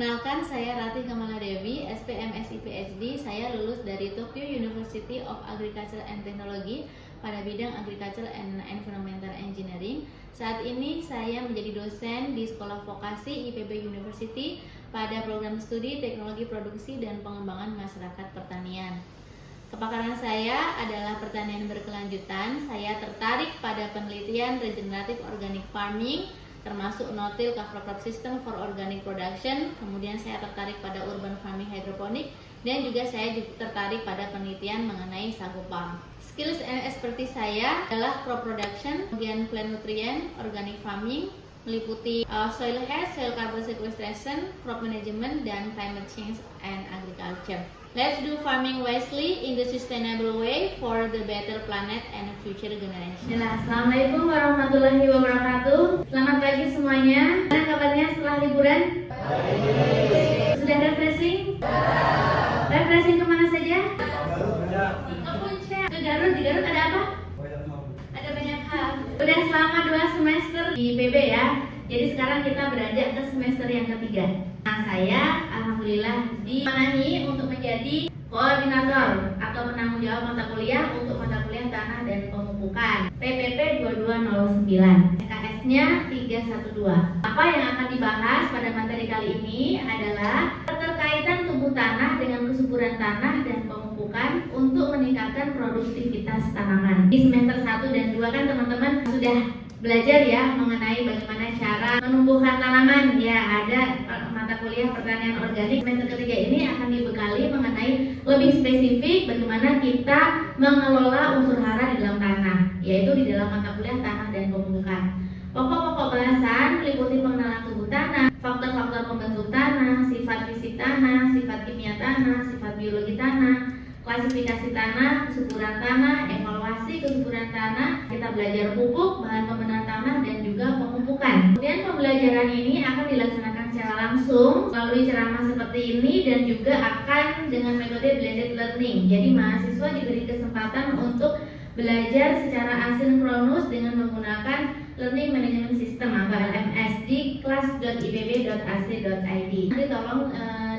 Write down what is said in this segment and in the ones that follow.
Perkenalkan, saya Ratih Kamala Dewi, SPMSI PhD. Saya lulus dari Tokyo University of Agriculture and Technology pada bidang Agriculture and Environmental Engineering. Saat ini saya menjadi dosen di Sekolah Vokasi IPB University pada program studi Teknologi Produksi dan Pengembangan Masyarakat Pertanian. Kepakaran saya adalah pertanian berkelanjutan. Saya tertarik pada penelitian regeneratif organic farming, termasuk no-till cover crop system for organic production. Kemudian saya tertarik pada urban farming hydroponic, dan juga saya tertarik pada penelitian mengenai sago palm. Skills and expertise saya adalah crop production, kemudian plant nutrient, organic farming, meliputi soil health, soil carbon sequestration, crop management, dan climate change and agriculture. Let's do farming wisely in the sustainable way for the better planet and future generation. Assalamualaikum warahmatullahi wabarakatuh. Selamat pagi semuanya. Gimana kabarnya setelah liburan? Sudah refreshing? Refreshing kemana saja? Ke Puncak. Ke Garut. Di Garut ada apa? Ada banyak hal. Udah selama 2 semester di PB ya. Jadi sekarang kita beranjak ke semester yang ketiga. Nah, saya alhamdulillah dimanahi untuk menjadi koordinator atau penanggung jawab mata kuliah untuk mata kuliah tanah dan pemupukan PPP 2209, SKS-nya 312. Apa yang akan dibahas pada materi kali ini adalah keterkaitan tubuh tanah dengan kesuburan tanah dan pemupukan untuk meningkatkan produktivitas tanaman. Di semester 1 dan 2 kan teman-teman sudah belajar ya mengenai bagaimana cara menumbuhkan tanaman. Ya, ada mata kuliah pertanian organik. Semester ketiga ini akan dibekali mengenai lebih spesifik bagaimana kita mengelola unsur hara di dalam tanah, yaitu di dalam mata kuliah tanah dan pemupukan. Pokok-pokok bahasan meliputi pengenalan tubuh tanah, faktor-faktor pembentuk tanah, sifat fisik tanah, sifat kimia tanah, sifat biologi tanah, klasifikasi tanah, kesuburan tanah, evaluasi kesuburan tanah. Kita belajar pupuk, bahan pembenahan tanah, dan juga pemupukan. Kemudian pembelajaran ini akan dilaksanakan secara langsung melalui ceramah seperti ini, dan juga akan dengan metode blended learning. Jadi mahasiswa diberi kesempatan untuk belajar secara asinkronus dengan menggunakan Learning Management System atau LMS di class.ipb.ac.id. Nanti tolong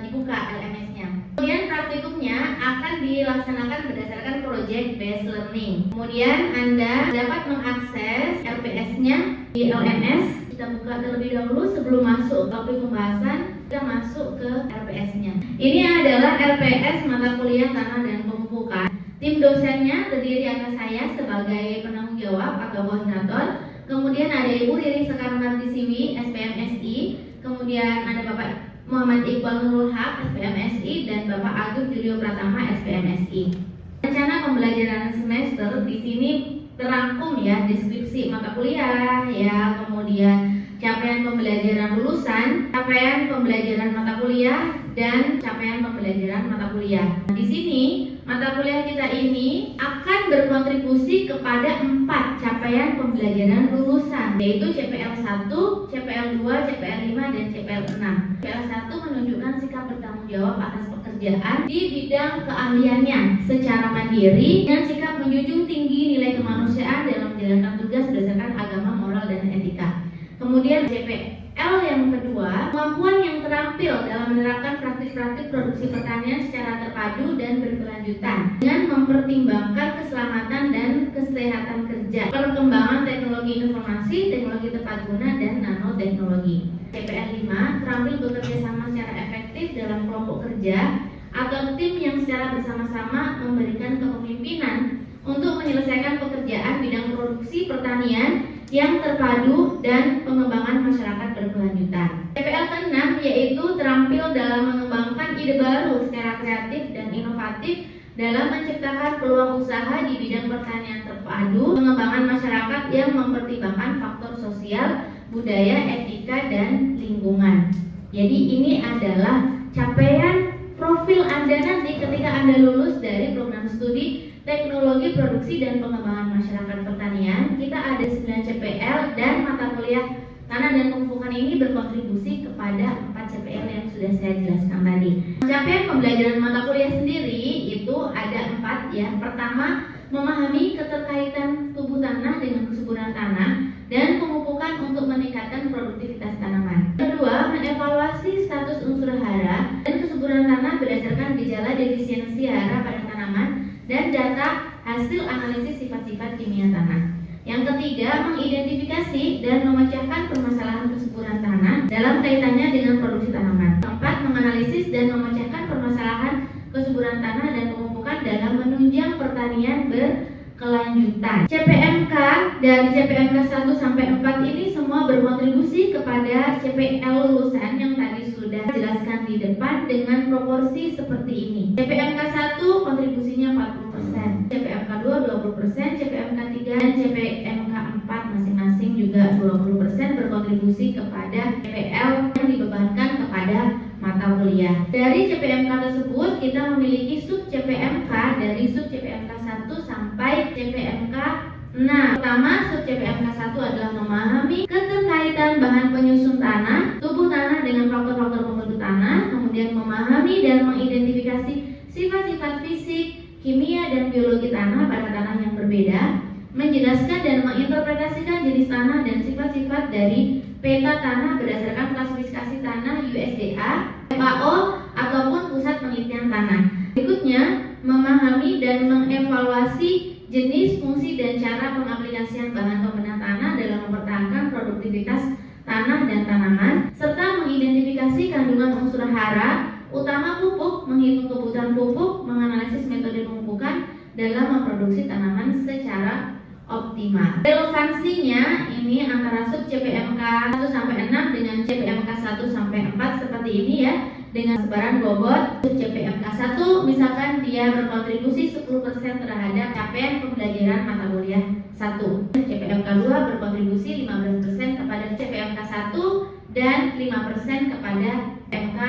dibuka LMS-nya. Kemudian praktikumnya akan dilaksanakan berdasarkan project based learning. Kemudian Anda dapat mengakses RPS-nya di LMS. Kita buka terlebih dahulu sebelum masuk topik pembahasan. Kita masuk ke RPS-nya. Ini adalah RPS mata kuliah tanah dan pemupukan. Tim dosennya terdiri atas saya sebagai penanggung jawab atau koordinator. Kemudian ada Ibu Riri Sekarmartisiwi, SPMSI. Kemudian ada Bapak Muhammad Iqbal Nurul Haq, SPMSI, dan Bapak Agus Julio Pratama, SPMSI. Rencana pembelajaran semester di sini terangkum ya, deskripsi mata kuliah ya, kemudian capaian pembelajaran lulusan, capaian pembelajaran mata kuliah, dan capaian pembelajaran mata kuliah. Di sini mata kuliah kita ini akan berkontribusi kepada 4 capaian pembelajaran lulusan, yaitu CPL 1, CPL 2, CPL 5, dan CPL 6. CPL 1 menunjukkan sikap bertanggung jawab atas pekerjaan di bidang keahliannya secara mandiri dengan sikap menjunjung tinggi nilai kemanusiaan dalam menjalankan tugas berdasarkan agama, moral, dan etika. Kemudian CPL yang kedua, kemampuan yang terampil dalam menerapkan praktik-praktik produksi pertanian secara terpadu dan berkelanjutan dengan mempertimbangkan keselamatan dan kesehatan kerja, perkembangan teknologi informasi, teknologi tepat guna, dan nanoteknologi. CPL 5, terampil bekerja sama secara efektif dalam kelompok kerja atau tim yang secara bersama-sama memberikan kepemimpinan untuk menyelesaikan pekerjaan bidang produksi pertanian yang terpadu dan pengembangan masyarakat berkelanjutan. CPL ke-6 yaitu terampil dalam mengembangkan ide baru secara kreatif dan inovatif dalam menciptakan peluang usaha di bidang pertanian terpadu, pengembangan masyarakat yang mempertimbangkan faktor sosial, budaya, etika, dan lingkungan. Jadi ini adalah capaian profil Anda nanti ketika Anda lulus dari program studi Teknologi Produksi dan Pengembangan Masyarakat Pertanian. Kita ada 9 CPL, dan mata kuliah tanah dan pemupukan ini berkontribusi kepada 4 CPL yang sudah saya jelaskan tadi. Capaian pembelajaran mata kuliah sendiri itu ada 4 ya. Pertama, memahami keterkaitan tubuh tanah dengan kesuburan tanah dan pemupukan untuk meningkatkan produktivitas tanaman. Kedua, mengevaluasi status unsur efisiensi hara pada tanaman, dan data hasil analisis sifat-sifat kimia tanah. Yang ketiga, mengidentifikasi dan memecahkan permasalahan kesuburan tanah dalam kaitannya dengan produksi tanaman. Keempat, menganalisis dan memecahkan permasalahan kesuburan tanah dan pemupukan dalam menunjang pertanian berkelanjutan. CPMK dari CPMK 1 sampai 4 ini semua berkontribusi kepada CPL lulusan yang tadi sudah jelaskan di depan dengan proporsi seperti ini. CPMK 1 kontribusinya 40%, CPMK 2 20%, CPMK 3 dan CPMK 4 masing-masing juga 20% berkontribusi kepada CPL yang dibebankan kepada mata kuliah. Dari CPMK tersebut kita memiliki sub CPMK dari sub CPMK 1 sampai CPMK 6. Pertama, sub CPMK 1 adalah memahami keterkaitan bahan penyusun tanah, tubuh tanah dengan faktor-faktor pembentuk tanah, kemudian memahami dan mengidentifikasi sifat-sifat fisik, kimia dan biologi tanah pada tanah yang berbeda, menjelaskan dan menginterpretasikan jenis tanah dan sifat-sifat dari peta tanah berdasarkan klasifikasi tanah USDA, FAO ataupun pusat penelitian tanah. Berikutnya, memahami dan mengevaluasi jenis, fungsi dan cara pengaplikasian bahan pembenah tanah dalam mempertahankan produktivitas tanah dan tanaman, serta mengidentifikasi kandungan unsur hara, utama pupuk, menghitung kebutuhan pupuk, menganalisis metode pemupukan dalam memproduksi tanaman secara optimal. Relevansinya ini antara sub CPMK 1 sampai 6 dengan CPMK 1 sampai 4 seperti ini ya. Dengan sebaran bobot sub CPMK 1 misalkan dia berkontribusi 10% terhadap capaian pembelajaran mata kuliah 1. CPMK 2 berkontribusi 15% kepada CPMK 1 dan 5% kepada CPMK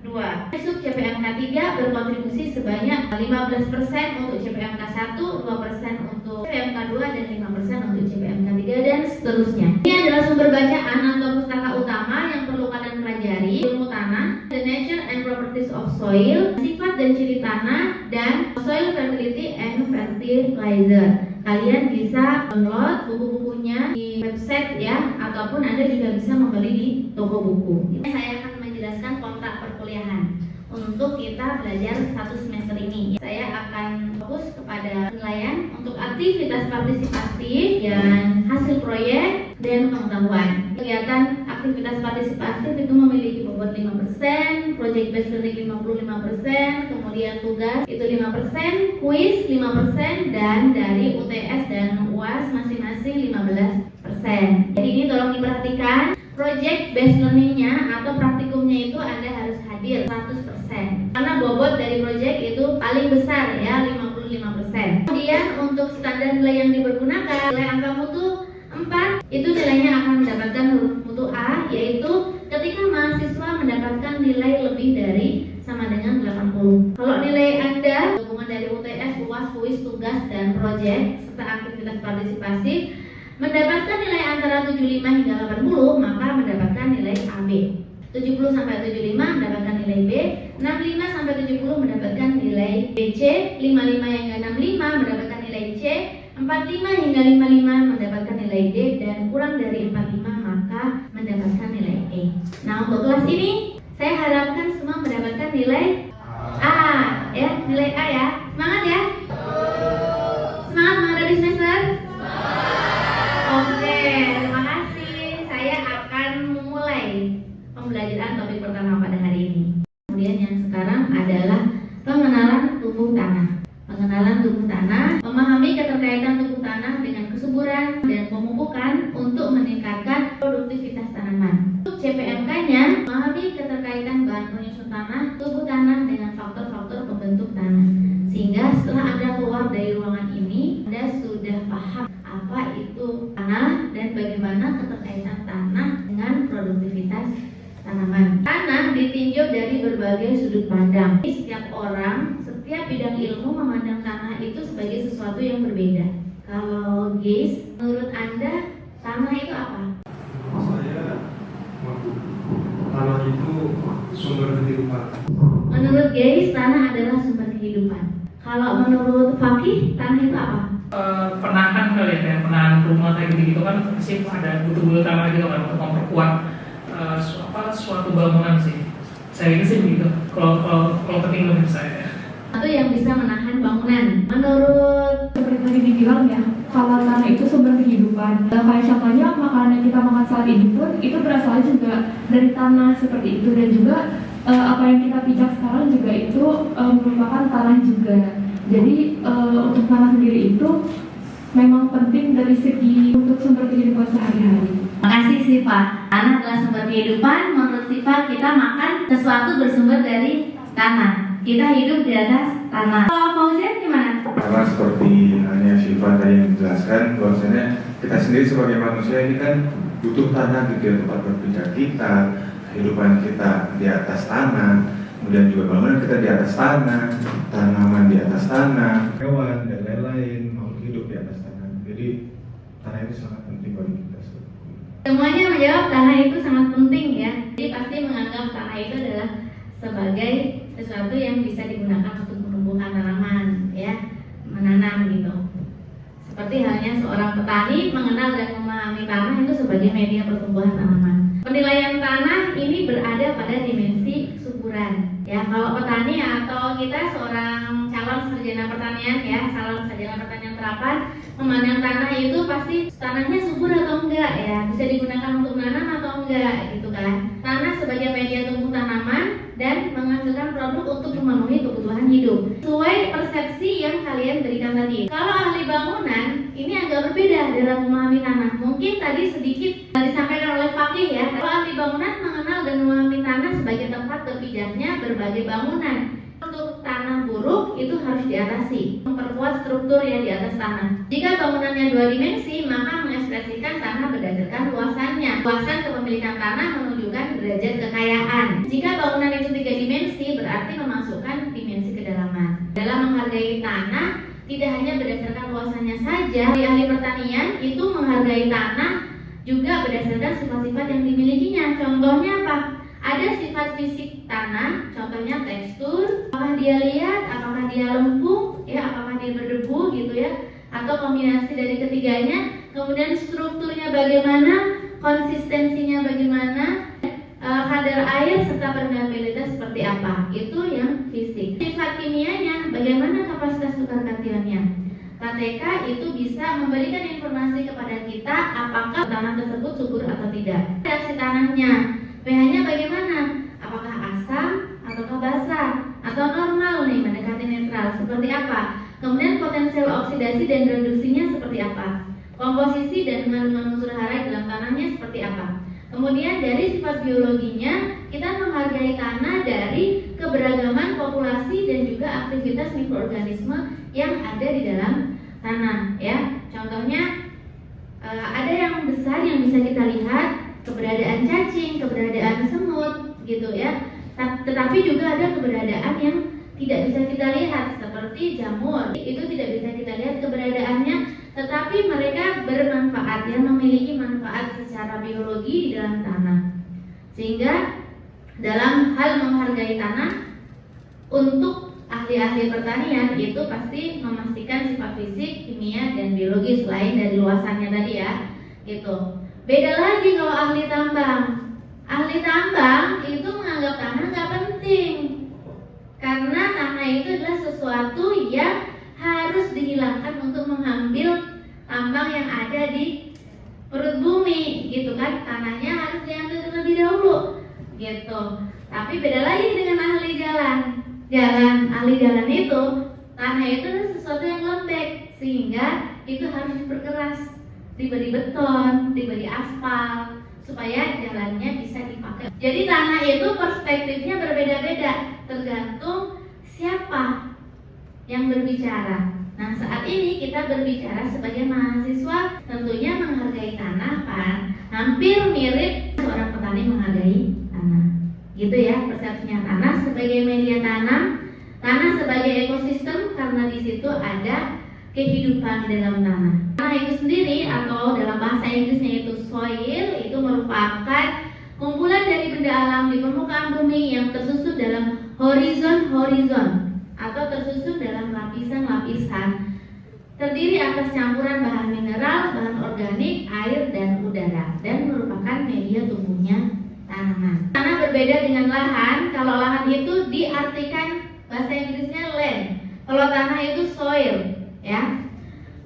2. Sub CPMK 3 berkontribusi sebanyak 15% untuk CPMK 1, 2% untuk CPMK 2 dan 5% untuk CPMK 3 dan seterusnya. Ini adalah sumber bacaan atau pustaka utama yang perlu kalian pelajari: ilmu tanah, The Nature and Properties of Soil, sifat dan ciri tanah, dan Soil Fertility and Fertilizer. Kalian bisa download buku-bukunya di website ya, ataupun Anda juga bisa membeli di toko buku. Saya akan menjelaskan kontrak perkuliahan untuk kita belajar satu semester ini. Saya akan fokus kepada penilaian untuk aktivitas partisipatif dan hasil proyek dan pengetahuan. Kegiatan aktivitas partisipatif itu memiliki bobot 5%, project based learning 55%, kemudian tugas itu 5%, kuis 5%, dan dari UTS dan UAS masing-masing 15%. Jadi ini tolong diperhatikan, project based learningnya atau praktikumnya itu Anda harus hadir 100%, karena bobot dari project itu paling besar ya, 55%. Kemudian untuk standar nilai yang dipergunakan, nilai angka mutu 4 itu nilainya akan mendapatkan huruf mutu A, yaitu ketika mahasiswa mendapatkan nilai lebih dari sama dengan 80. Kalau nilai Anda gabungan dari UTS, UAS, kuis, tugas, dan proyek serta aktivitas partisipasi mendapatkan nilai antara 75 hingga 80, maka mendapatkan nilai AB. 70 sampai 75 mendapatkan nilai B, 65 sampai 70 mendapatkan nilai BC, 55 hingga 65 mendapatkan nilai C, 45 hingga 55 mendapatkan nilai D, dan kurang dari 45 maka mendapatkan nilai E. Nah, untuk kelas ini saya harapkan semua mendapatkan nilai A ya, nilai A ya. Semangat ya. Semangat dari semester. Oke, terima kasih. Saya akan memulai pembelajaran topik pertama pada hari ini. Kemudian yang sekarang adalah pengenalan tubuh tanah. Pengenalan tubuh tanah, memahami keterkaitan tubuh tanah dengan kesuburan dan pemupukan untuk meningkatkan produktivitas tanaman. Untuk CPMK-nya, memahami keterkaitan bahan penyusun tanah, tubuh tanah dengan faktor-faktor pembentuk tanah. Sehingga setelah Anda keluar dari ruangan ini, Anda sudah paham apa itu tanah dan bagaimana keterkaitan tanah dengan produktivitas tanaman. Tanah ditinjau dari berbagai sudut pandang. Setiap orang, setiap bidang ilmu memandang tanah itu sebagai sesuatu yang berbeda. Kalau guys, menurut Anda tanah itu apa? Saya, tanah itu sumber kehidupan. Menurut guys, tanah adalah sumber kehidupan. Kalau menurut Fakih, tanah itu apa? Penahan kali ya, penahan rumah kayak gitu kan pasti ada butuh tanah gitu kan untuk memperkuat suatu bangunan sih. Saya ini sih begitu. Kalau penting menurut saya. sesuatu yang bisa menahan bangunan. Menurut seperti tadi dibilang ya, kalau tanah itu sumber kehidupan. Kayak contohnya makanan yang kita makan saat ini pun itu berasal juga dari tanah seperti itu, dan juga apa yang kita pijak sekarang juga itu merupakan tanah juga. Jadi untuk tanah sendiri itu memang penting dari segi untuk sumber kehidupan sehari-hari. Makasih Siva. Tanah adalah sumber kehidupan. Menurut Siva, kita makan sesuatu bersumber dari tanah. Kita hidup di atas tanah. Kalau Fauzan gimana? Karena seperti halnya Siva tadi yang dijelaskan, bahwasanya kita sendiri sebagai manusia ini kan butuh tanah gitu ya, tempat berpijak kita, kehidupan kita di atas tanah, kemudian juga bangunan kita di atas tanah, tanaman di atas tanah, hewan dan lain-lain makhluk hidup di atas tanah. Jadi tanah itu sangat penting bagi kita. Semuanya menjawab tanah itu sangat penting ya. Jadi pasti menganggap tanah itu adalah sebagai sesuatu yang bisa digunakan untuk menumbuhkan tanaman, ya, menanam gitu. Seperti halnya seorang petani mengenal dan memahami tanah itu sebagai media pertumbuhan tanaman. Penilaian tanah ini berada pada dimensi suburan. Ya, kalau petani atau kita seorang calon sarjana pertanian ya, calon sarjana pertanian terapan, memandang tanah itu pasti tanahnya subur atau enggak ya, bisa digunakan untuk menanam atau enggak gitu kan. Tanah sebagai media tumbuh tanaman dan menghasilkan produk untuk memenuhi kebutuhan hidup sesuai persepsi yang kalian berikan tadi. Kalau ahli bangunan ini agak berbeda dalam memahami tanah. Mungkin tadi sedikit disampaikan oleh Fakih ya. Kalau ahli bangunan mengenal dan memahami tanah sebagai tempat berpijaknya berbagai bangunan. Untuk tanah buruk itu harus diatasi, memperkuat struktur yang di atas tanah. Jika bangunannya 2 dimensi, maka mengekspresikan tanah berdasarkan luasannya. Luasan kepemilikan tanah menunjukkan derajat kekayaan. Jika bangunan itu 3 dimensi, berarti memasukkan dimensi kedalaman. Dalam menghargai tanah, tidak hanya berdasarkan luasannya saja, ahli pertanian itu menghargai tanah juga berdasarkan sifat-sifat yang dimilikinya. Contohnya apa? Ada sifat fisik tanah, contohnya tekstur, apakah dia liat, apakah dia lempung, ya, apakah dia berdebu gitu ya, atau kombinasi dari ketiganya. Kemudian strukturnya bagaimana, konsistensinya bagaimana, kadar air serta permeabilitas seperti apa, itu yang fisik. Sifat kimianya, bagaimana kapasitas tukar kationnya. KTK itu bisa memberikan informasi kepada kita apakah tanah tersebut subur atau tidak. Reaksi tanahnya, pH-nya bagaimana? Apakah asam ataukah basah atau normal nih, mendekati netral seperti apa? Kemudian potensial oksidasi dan reduksinya seperti apa? Komposisi dan kandungan unsur hara dalam tanahnya seperti apa? Kemudian dari sifat biologinya, kita menghargai tanah dari keberagaman populasi dan juga aktivitas mikroorganisme yang ada di dalam tanah ya. Contohnya ada yang besar yang bisa kita lihat, keberadaan cacing, keberadaan semut gitu ya. Tetapi juga ada keberadaan yang tidak bisa kita lihat seperti jamur. Itu tidak bisa kita lihat keberadaannya, tetapi mereka bermanfaat ya, memiliki manfaat secara biologi di dalam tanah. Sehingga dalam hal menghargai tanah, untuk ahli-ahli pertanian itu pasti memastikan sifat fisik, kimia, dan biologi selain dari luasannya tadi ya gitu. Beda lagi kalau ahli tambang. Ahli tambang itu menganggap tanah nggak penting, karena tanah itu adalah sesuatu yang harus dihilangkan untuk mengambil tambang yang ada di perut bumi gitu kan. Tanahnya harus diambil terlebih dahulu gitu. Tapi beda lagi dengan ahli jalan. Ahli jalan itu, tanah itu adalah sesuatu yang lembek, sehingga itu harus diperkeras, diberi beton, diberi aspal, supaya jalannya bisa dipakai. Jadi tanah itu perspektifnya berbeda-beda, tergantung siapa yang berbicara. Nah, saat ini kita berbicara sebagai mahasiswa, tentunya menghargai tanah kan, hampir mirip seorang petani menghargai tanah. Gitu ya persepsinya. Tanah sebagai media tanam, tanah sebagai ekosistem, karena di situ ada kehidupan di dalam tanah. Tanah itu sendiri atau dalam bahasa Inggrisnya itu soil, itu merupakan kumpulan dari benda alam di permukaan bumi yang tersusun dalam horizon atau tersusun dalam lapisan-lapisan, terdiri atas campuran bahan mineral, bahan organik, air, dan udara, dan merupakan media tumbuhnya tanaman. Tanah berbeda dengan lahan. Kalau lahan itu diartikan bahasa Inggrisnya land, tanah itu soil, ya.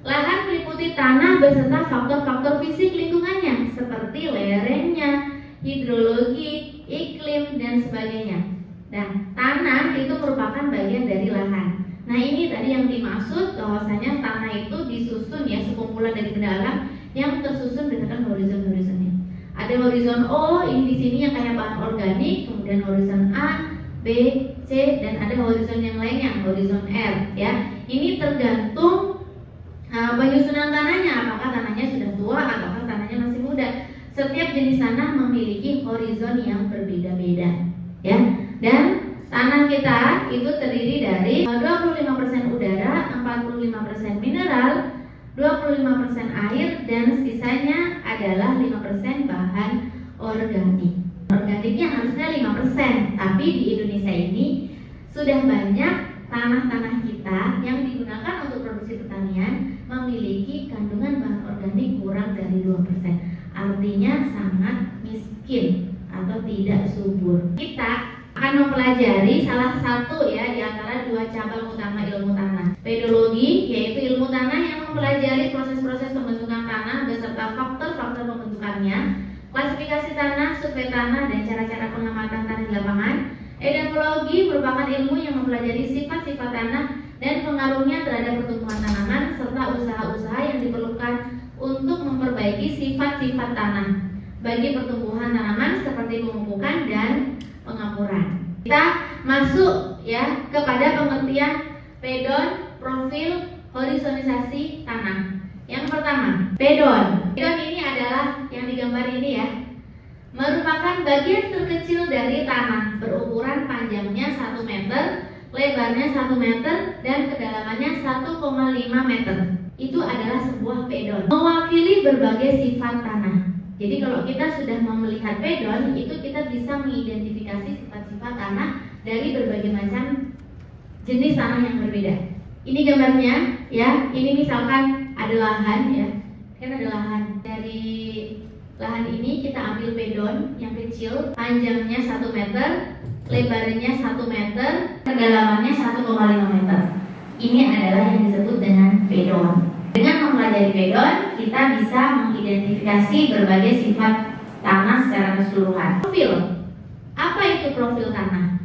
Lahan meliputi tanah beserta faktor-faktor fisik lingkungannya seperti lerengnya, hidrologi, iklim, dan sebagainya. Dan tanah itu merupakan bagian dari lahan. Nah, ini tadi yang dimaksud bahwasanya tanah itu disusun ya, sekumpulan dari benda alam yang tersusun berdasarkan horizon-horizonnya. Ada horizon O, ini di sini yang kayak bahan organik, kemudian horizon A, B, C, dan ada horizon yang lainnya, horizon R, ya. Ini tergantung penyusunan tanahnya, apakah tanahnya sudah tua ataukah tanahnya masih muda. Setiap jenis tanah memiliki horizon yang berbeda-beda, ya. Dan tanah kita itu terdiri dari 25% udara, 45% mineral, 25% air, dan sisanya adalah 5% bahan organik. Organiknya harusnya 5%, tapi di Indonesia ini sudah banyak tanah-tanah kita yang digunakan untuk produksi pertanian memiliki kandungan bahan organik kurang dari 2%. Artinya sangat miskin atau tidak subur. Kita akan mempelajari salah satu ya di antara dua cabang utama ilmu tanah. Pedologi, yaitu ilmu tanah yang mempelajari proses-proses pembentukan tanah beserta faktor-faktor pembentukannya. Klasifikasi tanah, survei tanah, dan cara-cara pengamatan tanah di lapangan. Edafologi merupakan ilmu yang mempelajari sifat-sifat tanah dan pengaruhnya terhadap pertumbuhan tanaman serta usaha-usaha yang diperlukan untuk memperbaiki sifat-sifat tanah bagi pertumbuhan tanaman seperti pemupukan dan pengapuran. Kita masuk ya kepada pengertian pedon, profil, horizonisasi tanah. Yang pertama, pedon. Pedon ini adalah yang digambar ini ya, merupakan bagian terkecil dari tanah, berukuran panjangnya 1 meter, lebarnya 1 meter, dan kedalamannya 1,5 meter. Itu adalah sebuah pedon, mewakili berbagai sifat tanah. Jadi kalau kita sudah melihat pedon, itu kita bisa mengidentifikasi sifat-sifat tanah dari berbagai macam jenis tanah yang berbeda. Ini gambarnya ya, ini misalkan ada lahan ya, kan ada lahan. Dari lahan ini kita ambil pedon yang kecil, panjangnya 1 meter, lebarnya 1 meter, kedalamannya 1,5 meter. Ini adalah yang disebut dengan pedon. Dengan mempelajari pedon, kita bisa mengidentifikasi berbagai sifat tanah secara keseluruhan. Profil. Apa itu profil tanah?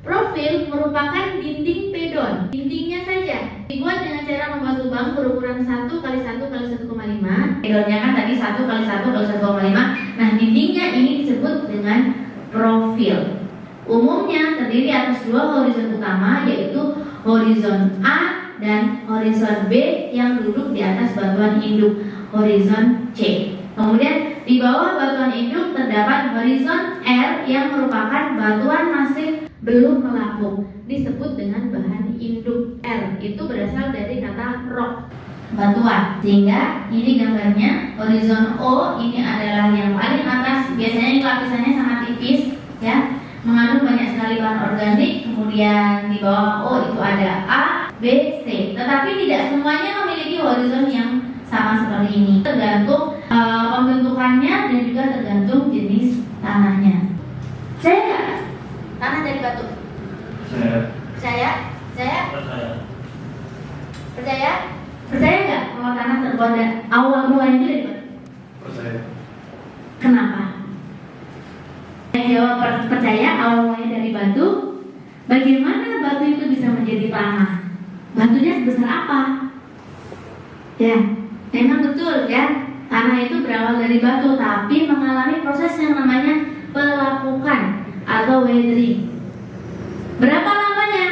Profil merupakan dinding pedon. Dindingnya saja dibuat dengan cara membuat lubang berukuran 1 kali 1 kali 1,5. Pedonnya kan tadi 1 kali 1 kali 1,5. Nah, dindingnya ini disebut dengan profil. Umumnya terdiri atas 2 horizon utama, yaitu horizon A dan horizon B yang duduk di atas batuan induk, horizon C. Kemudian di bawah batuan induk terdapat horizon R yang merupakan batuan masif belum melapuk, disebut dengan bahan induk. R itu berasal dari kata rock, batuan. Sehingga ini gambarnya horizon O, ini adalah yang paling atas. Biasanya ini lapisannya sangat tipis ya, mengandung banyak sekali bahan organik. Kemudian di bawah O itu ada A, B, C. Tetapi tidak semuanya memiliki horizon yang sama seperti ini. Tergantung pembentukannya dan juga tergantung jenis tanahnya. Saya nggak tanah dari batu? Percaya? Percaya nggak kalau tanah terbuat dari awal mulanya itu dari batu? Percaya. Kenapa? Yang jawab percaya awal mulanya dari batu. Bagaimana batu itu bisa menjadi tanah? Batunya sebesar apa? Ya, memang betul ya. Tanah itu berawal dari batu, tapi mengalami proses yang namanya pelapukan atau weathering. Berapa lamanya?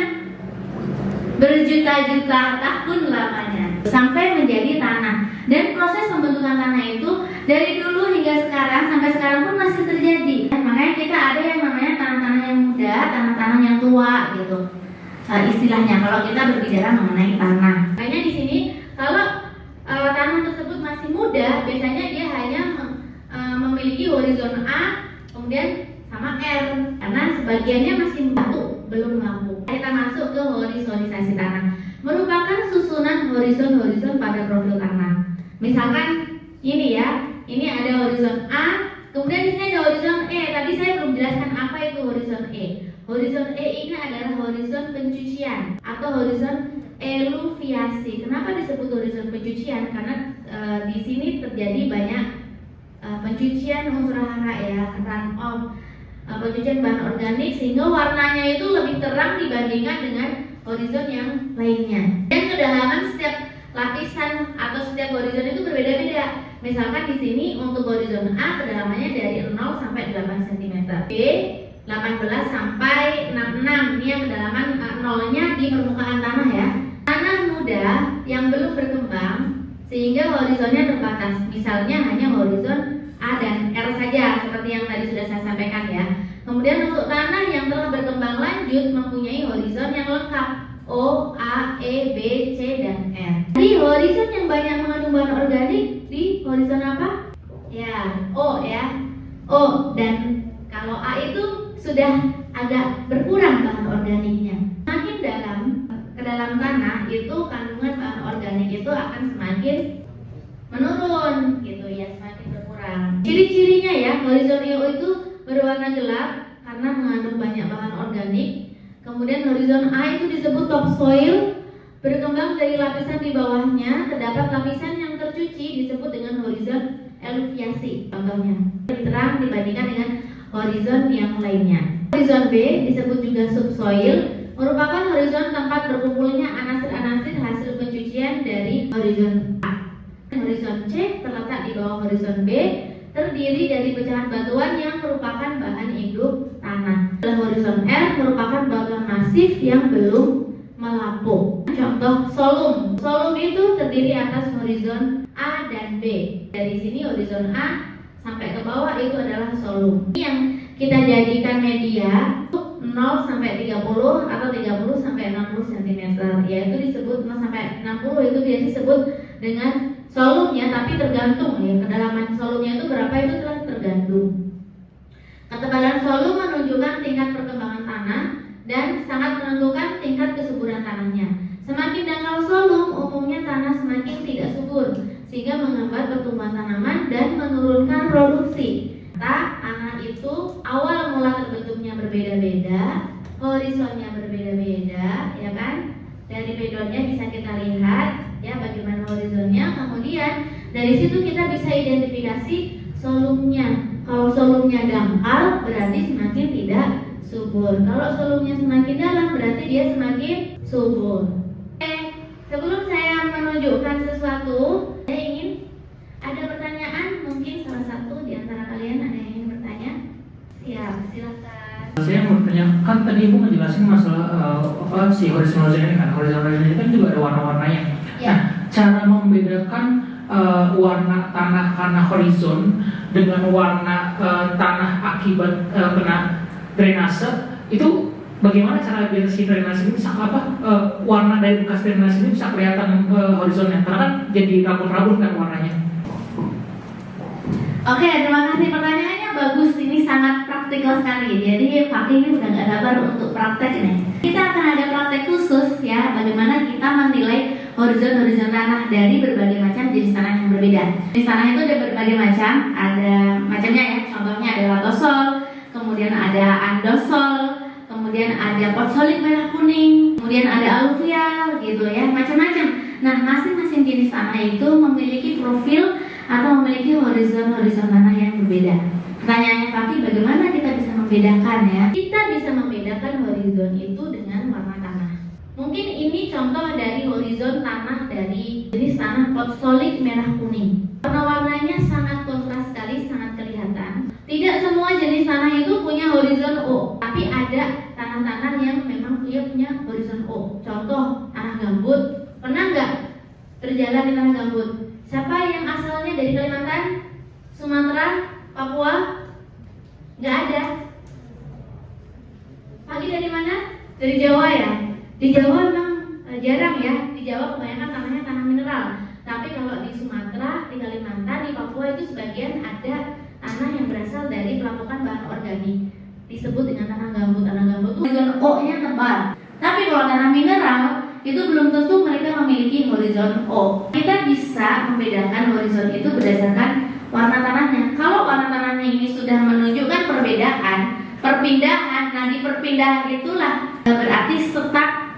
Berjuta-juta tahun lamanya sampai menjadi tanah. Dan proses pembentukan tanah itu dari dulu hingga sekarang sampai sekarang pun masih terjadi. Makanya kita ada yang namanya tanah-tanah yang muda, tanah-tanah yang tua gitu. Istilahnya kalau kita berbicara mengenai tanah. Makanya di sini kalau tanah tersebut masih muda, biasanya dia hanya memiliki horizon A, kemudian sama R, karena sebagiannya masih batu, belum lampu. Kita masuk ke horizonisasi tanah, merupakan susunan horizon-horizon pada profil tanah. Misalkan ini ya, ini ada horizon A, kemudian di sini ada horizon E. Tadi saya belum jelaskan apa itu horizon E. Horizon E ini adalah horizon pencucian atau atau horizon eluviasi. Kenapa disebut horizon pencucian? Karena di sini terjadi banyak pencucian unsur hara ya, runoff, pencucian bahan organik, sehingga warnanya itu lebih terang dibandingkan dengan horizon yang lainnya. Dan kedalaman setiap lapisan atau setiap horizon itu berbeda-beda. Misalkan di sini untuk horizon A kedalamannya dari 0 sampai 8 cm, B 18 sampai 66. Ini yang kedalaman nolnya di permukaan tanah ya. Tanah muda yang belum berkembang sehingga horizonnya terbatas. Misalnya hanya horizon A dan R saja seperti yang tadi sudah saya sampaikan ya. Kemudian untuk tanah yang telah berkembang lanjut mempunyai horizon yang lengkap, O, A, E, B, C, dan R. Jadi horizon yang banyak mengandung bahan organik di horizon apa? Ya, O ya. O, dan kalau A itu sudah agak berkurang bahan organiknya. Semakin dalam ke dalam tanah itu kandungan bahan organik itu akan semakin menurun gitu ya, semakin berkurang. Ciri-cirinya ya, horizon EO itu berwarna gelap karena mengandung banyak bahan organik. Kemudian horizon A itu disebut topsoil, berkembang dari lapisan di bawahnya, terdapat lapisan yang tercuci disebut dengan horizon eluviasi. Contohnya lebih terang dibandingkan dengan horizon yang lainnya. Horizon B disebut juga subsoil, merupakan horizon tempat berkumpulnya anasir-anasir hasil pencucian dari horizon A. Horizon C terletak di bawah horizon B, terdiri dari pecahan batuan yang merupakan bahan induk tanah. Horizon R merupakan batuan masif yang belum melapuk. Contoh solum. Solum itu terdiri atas horizon A dan B. Dari sini horizon A sampai ke bawah itu adalah solum. Yang kita jadikan media 0 sampai 30 atau 30 sampai 60 cm, yaitu disebut 0 sampai 60 itu biasa disebut dengan solumnya, tapi tergantung ya kedalaman solumnya itu berapa itu telah tergantung. Ketebalan solum menunjukkan tingkat perkembangan tanah dan sangat menentukan tingkat kesuburan tanahnya. Semakin dangkal solum, umumnya tanah semakin tidak subur, sehingga menghambat pertumbuhan tanaman dan menurunkan produksi. Tanah itu awal mula terbentuknya berbeda-beda, horizonnya berbeda-beda, ya kan? Dari pedonnya bisa kita lihat ya bagaimana horizonnya. Kemudian dari situ kita bisa identifikasi solumnya. Kalau solumnya dangkal berarti semakin tidak subur. Kalau solumnya semakin dalam berarti dia semakin subur. Sebelum saya menunjukkan sesuatu, saya ingin ada pertanyaan, mungkin salah satu di antara kalian ada yang ingin bertanya? Siap, silakan. Saya mau bertanya, kan tadi Ibu menjelaskan masalah si horizon ini kan, horizon ini kan juga ada warna-warnanya. Ya. Nah, cara membedakan warna tanah karena horizon dengan warna tanah akibat kena drainase itu bagaimana cara biar si drainase ini bisa warna dari bekas drainase ini bisa kelihatan horizonnya, karena kan jadi rabun-rabun kan warnanya. Oke, terima kasih pertanyaannya bagus. Ini sangat praktikal sekali. Jadi Fakih ini udah gak sabar untuk praktek ini. Kita akan ada praktek khusus ya, bagaimana kita menilai horizon tanah dari berbagai macam jenis tanah yang berbeda. Jenis tanah itu ada berbagai macam, ada macamnya ya. Contohnya ada latosol, kemudian ada andosol, kemudian ada potsolit merah kuning, kemudian ada aluvial gitu ya, macam-macam. Nah, masing-masing jenis tanah itu memiliki profil atau memiliki horizon tanah yang berbeda. Pertanyaannya Fakih, bagaimana kita bisa membedakan ya? Kita bisa membedakan horizon itu dengan warna tanah. Mungkin ini contoh dari horizon tanah dari jenis tanah potsolit merah kuning. Warna-warnanya sangat kontras sekali, sangat kelihatan. Tidak semua jenis tanah itu punya horizon O, tapi ada tanah-tanah yang memang punya horizon O. Contoh tanah gambut. Pernah nggak berjalan di tanah gambut? Siapa yang asalnya dari Kalimantan, Sumatera, Papua? Nggak ada. Fakih dari mana? Dari Jawa ya. Di Jawa memang jarang ya. Di Jawa kebanyakan tanahnya tanah mineral. Tapi kalau di Sumatera, di Kalimantan, di Papua itu sebagian ada tanah yang berasal dari pelapukan bahan organik. Disebut dengan tanah gambut. Tanah gambut itu horizon O-nya tebal. Tapi kalau tanah mineral itu belum tentu mereka memiliki horizon O. Kita bisa membedakan horizon itu berdasarkan warna tanahnya. Kalau warna tanahnya ini sudah menunjukkan perpindahan, nah di perpindahan itulah berarti setak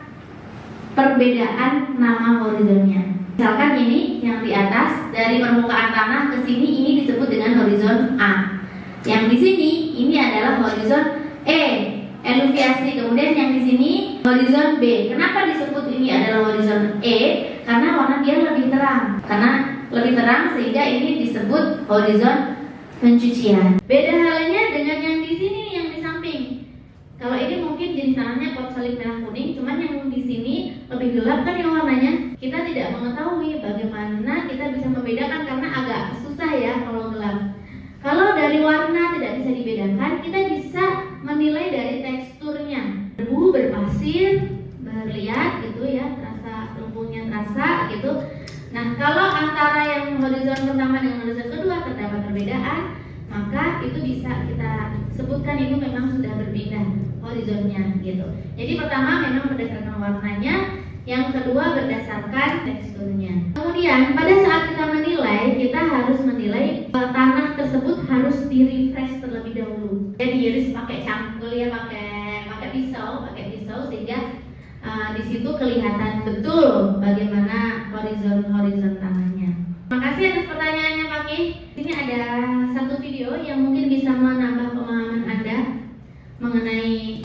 perbedaan nama horizonnya. Misalkan ini yang di atas dari permukaan tanah ke sini ini disebut dengan horizon A. Yang di sini ini adalah horizon E, eluviasi. Kemudian yang di sini horizon B. Kenapa disebut ini adalah horizon E? Karena warna dia lebih terang. Karena lebih terang sehingga ini disebut horizon pencucian. Beda halnya dengan yang di sini nih, yang di samping. Kalau ini mungkin jenis tanahnya pot salib merah kuning, cuman yang di sini lebih gelap kan yang warnanya. Kita tidak mengetahui bagaimana kita bisa membedakan karena agak susah ya kalau gelap. Kalau dari warna tidak bisa dibedakan, kita bisa menilai dari teksturnya. Berbu, berpasir, berliat gitu ya, terasa lembutnya terasa gitu. Nah, kalau antara yang horizon pertama dengan horizon kedua terdapat perbedaan, maka itu bisa kita sebutkan itu memang sudah berbeda horizonnya gitu. Jadi pertama memang berdasarkan warnanya, yang kedua berdasarkan teksturnya. Kemudian pada saat kita menilai, kita harus menilai tanah tersebut harus di-refresh terlebih dahulu. Jadi diiris pakai cangkul ya, pakai pisau sehingga di situ kelihatan betul bagaimana horizon tanahnya. Terima kasih atas pertanyaannya Pak Ki. Ini ada satu video yang mungkin bisa menambah pemahaman Anda mengenai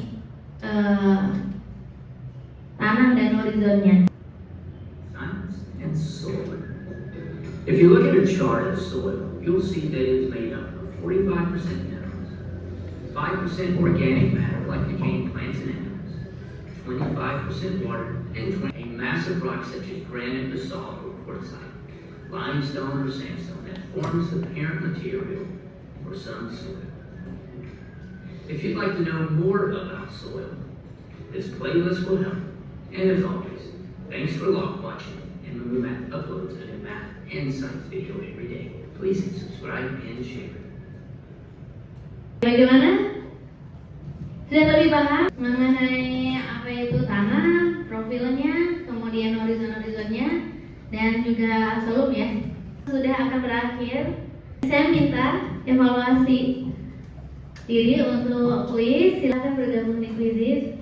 tanah dan horizonnya. And soil. If you look at a chart of soil, you'll see that it's made up of 45% minerals, 5% organic matter like decaying plants and animals, 25% water, and a massive rock such as granite, basalt, or quartzite, limestone, or sandstone that forms the parent material for some soil. If you'd like to know more about soil, this playlist will help. And as always, thanks for watching. And Moo Math uploads a new math and science video every day. Please subscribe and share. Bagaimana? Sudah lebih paham mengenai apa itu tanah, profilnya, kemudian horizon-horizonnya, dan juga solum ya. Sudah akan berakhir. Saya minta evaluasi diri untuk kuis. Silakan bergabung di Quizizz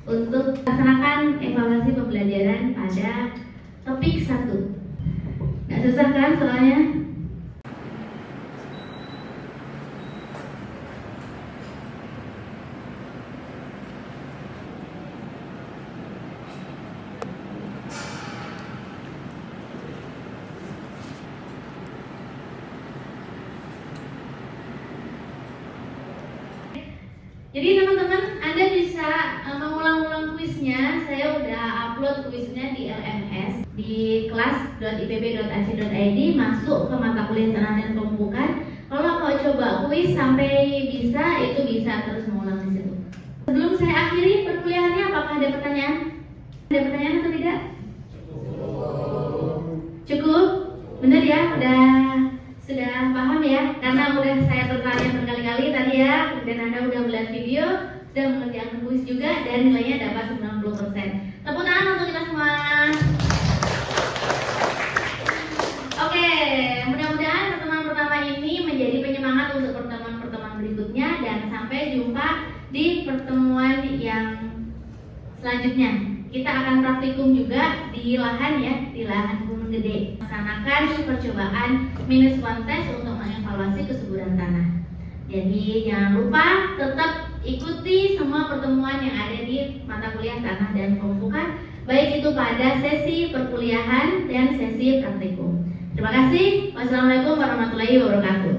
untuk melaksanakan evaluasi pembelajaran pada topik 1. Nggak susah kan soalnya? Jadi teman-teman, Anda bisa mengulang-ulang kuisnya. Saya udah upload kuisnya di LMS di kelas.ipb.ac.id, masuk ke mata kuliah tanah dan pembukaan. Kalau mau coba kuis sampai bisa, itu bisa terus mengulang di situ. Sebelum saya akhiri perkuliahannya, apakah ada pertanyaan? Ada pertanyaan atau tidak? Cukup? Benar ya? Sudah paham ya? Karena udah saya bertanya berkali-kali tadi ya, kemudian Anda udah melihat video, sudah mengerjakan kuis juga, dan nilainya dapat 90%. Tepuk tangan untuk kita semua. Oke, mudah-mudahan pertemuan pertama ini menjadi penyemangat untuk pertemuan-pertemuan berikutnya, dan sampai jumpa di pertemuan yang selanjutnya. Kita akan praktikum juga di lahan ya, di lahan Gunung Gede. Melaksanakan percobaan -1 tes untuk mengevaluasi kesuburan tanah. Jadi jangan lupa tetap ikuti semua pertemuan yang ada di mata kuliah tanah dan pembukaan, baik itu pada sesi perkuliahan dan sesi praktikum. Terima kasih. Wassalamualaikum warahmatullahi wabarakatuh.